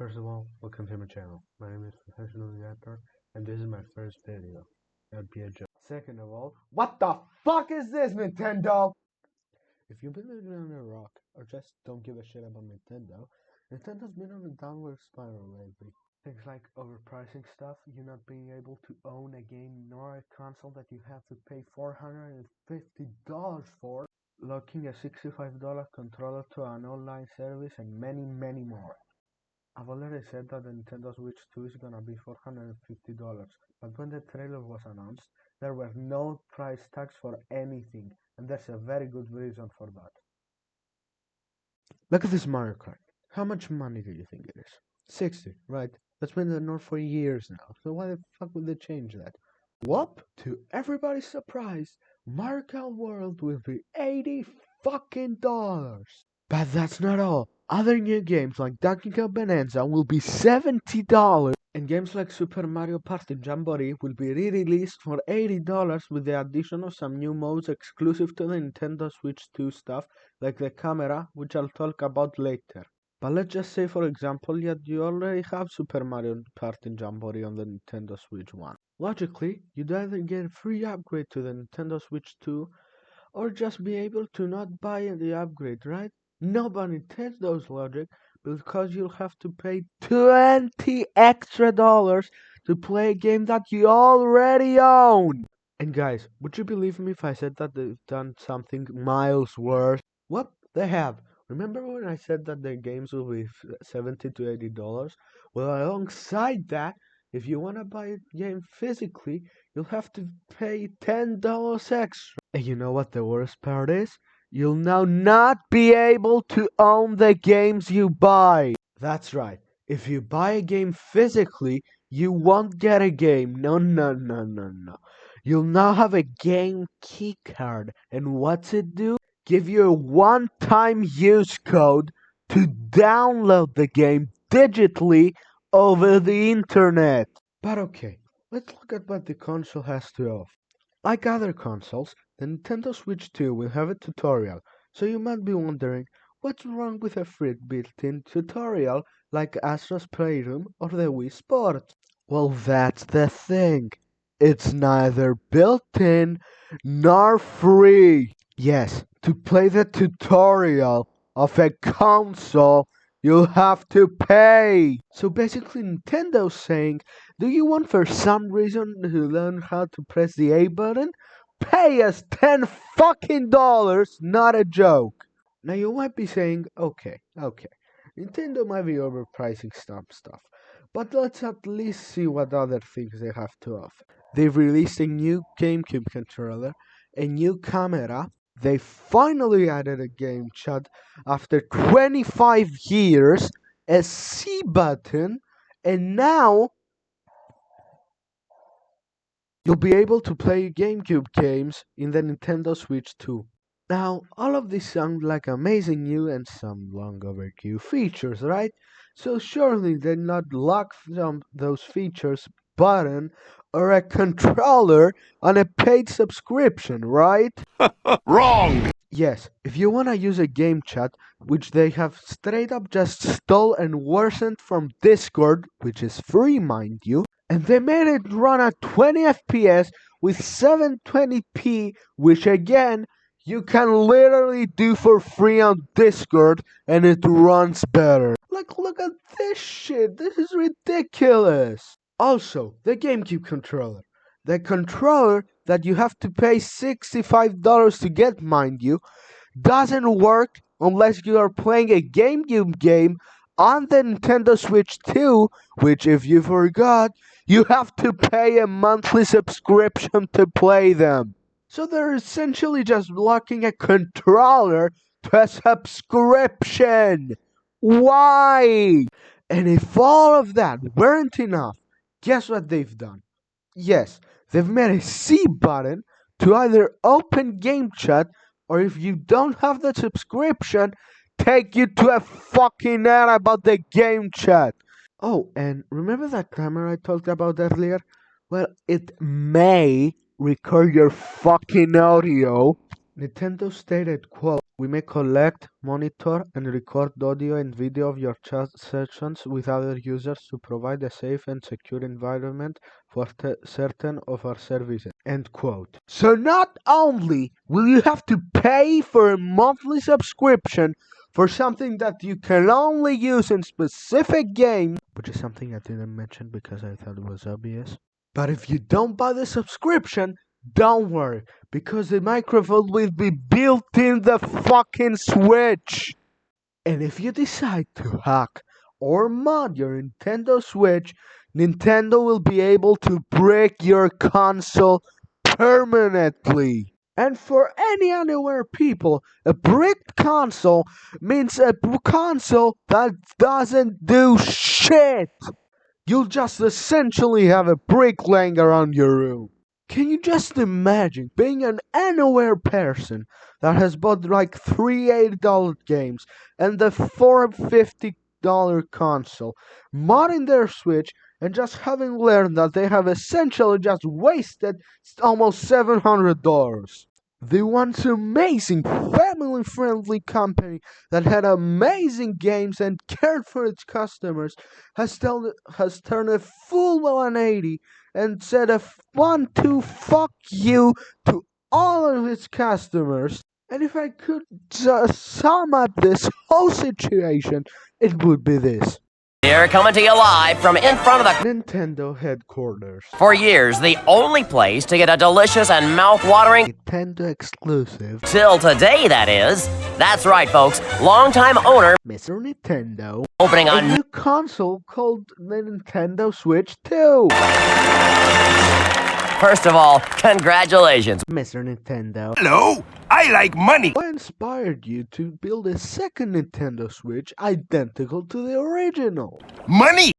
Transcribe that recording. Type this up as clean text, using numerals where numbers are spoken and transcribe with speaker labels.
Speaker 1: First of all, welcome to my channel. My name is Professional Reactor, and this is my first video. That'd be a joke. Second of all, what the fuck is this, Nintendo? If you've been living on a rock, or just don't give a shit about Nintendo, Nintendo's been on a downward spiral lately. Things like overpricing stuff, you not being able to own a game nor a console that you have to pay $450 for, locking a $65 controller to an online service, and many, many more. I've already said that the Nintendo Switch 2 is gonna be $450, but when the trailer was announced, there were no price tags for anything, and there's a very good reason for that. Look at this Mario Kart. How much money do you think it is? 60, right? That's been the norm for years now, so why the fuck would they change that? Whoop! To everybody's surprise, Mario Kart World will be $80 fucking dollars. But that's not all. Other new games like Donkey Kong Bonanza will be $70, and games like Super Mario Party Jamboree will be re-released for $80 with the addition of some new modes exclusive to the Nintendo Switch 2 stuff, like the camera, which I'll talk about later. But let's just say, for example, that you already have Super Mario Party Jamboree on the Nintendo Switch 1. Logically, you'd either get a free upgrade to the Nintendo Switch 2, or just be able to not buy the upgrade, right? Nobody takes those logic because you'll have to pay $20 extra to play a game that you already own. And guys, would you believe me if I said that they've done something miles worse? Well, they have. Remember when I said that their games will be $70 to $80? Well, alongside that, if you want to buy a game physically, you'll have to pay $10 extra. And you know what the worst part is? You'll now not be able to own the games you buy. That's right. If you buy a game physically, you won't get a game. No. You'll now have a game key card. And what's it do? Give you a one-time use code to download the game digitally over the internet. But okay, let's look at what the console has to offer. Like other consoles, the Nintendo Switch 2 will have a tutorial, so you might be wondering, what's wrong with a free built-in tutorial like Astro's Playroom or the Wii Sports? Well, that's the thing. It's neither built-in nor free. Yes, to play the tutorial of a console, you'll have to pay. So basically, Nintendo's saying, do you want for some reason to learn how to press the A button? Pay us $10 fucking dollars, not a joke. Now you might be saying, okay, Nintendo might be overpricing some stuff, but let's at least see what other things they have to offer. They've released a new GameCube controller, a new camera. They finally added a game chat after 25 years, a C button, and now you'll be able to play GameCube games in the Nintendo Switch 2. Now, all of these sound like amazing new and some long overdue features, right? So surely they're not lock those features button or a controller on a paid subscription, right?
Speaker 2: Wrong!
Speaker 1: Yes, if you wanna use a game chat, which they have straight up just stole and worsened from Discord, which is free, mind you, and they made it run at 20 FPS with 720p, which again, you can literally do for free on Discord, and it runs better. Like, look at this shit, this is ridiculous. Also, the GameCube controller. The controller that you have to pay $65 to get, mind you, doesn't work unless you are playing a GameCube game on the Nintendo Switch 2, which, if you forgot, you have to pay a monthly subscription to play them. So they're essentially just locking a controller to a subscription. Why? And if all of that weren't enough, guess what they've done? Yes, they've made a C button to either open game chat, or if you don't have the subscription, take you to a fucking ad about the game chat. Oh, and remember that camera I talked about earlier? Well, it may record your fucking audio Nintendo stated, quote, "We may collect, monitor, and record audio and video of your chat sessions with other users to provide a safe and secure environment for certain of our services." End quote. So not only will you have to pay for a monthly subscription for something that you can only use in specific games, which is something I didn't mention because I thought it was obvious, but if you don't buy the subscription, don't worry, because the microphone will be built in the fucking Switch. And if you decide to hack or mod your Nintendo Switch, Nintendo will be able to break your console permanently. And for any unaware people, a bricked console means a console that doesn't do shit. You'll just essentially have a brick laying around your room. Can you just imagine being an unaware person that has bought like three $8 games and the $450 console, modding their Switch, and just having learned that they have essentially just wasted almost $700? The once amazing family-friendly company that had amazing games and cared for its customers has turned a full 180 and said a 1-2 fuck you to all of its customers. And if I could just sum up this whole situation, it would be this.
Speaker 2: Here, coming to you live from in front of the
Speaker 1: Nintendo headquarters.
Speaker 2: For years, the only place to get a delicious and mouth-watering
Speaker 1: Nintendo exclusive.
Speaker 2: till today, that is. That's right, folks. Longtime owner
Speaker 1: Mr. Nintendo
Speaker 2: opening
Speaker 1: a
Speaker 2: a
Speaker 1: new console called the Nintendo Switch 2.
Speaker 2: First of all, congratulations.
Speaker 1: Mr. Nintendo.
Speaker 3: Hello, I like money.
Speaker 1: What inspired you to build a second Nintendo Switch identical to the original?
Speaker 3: Money!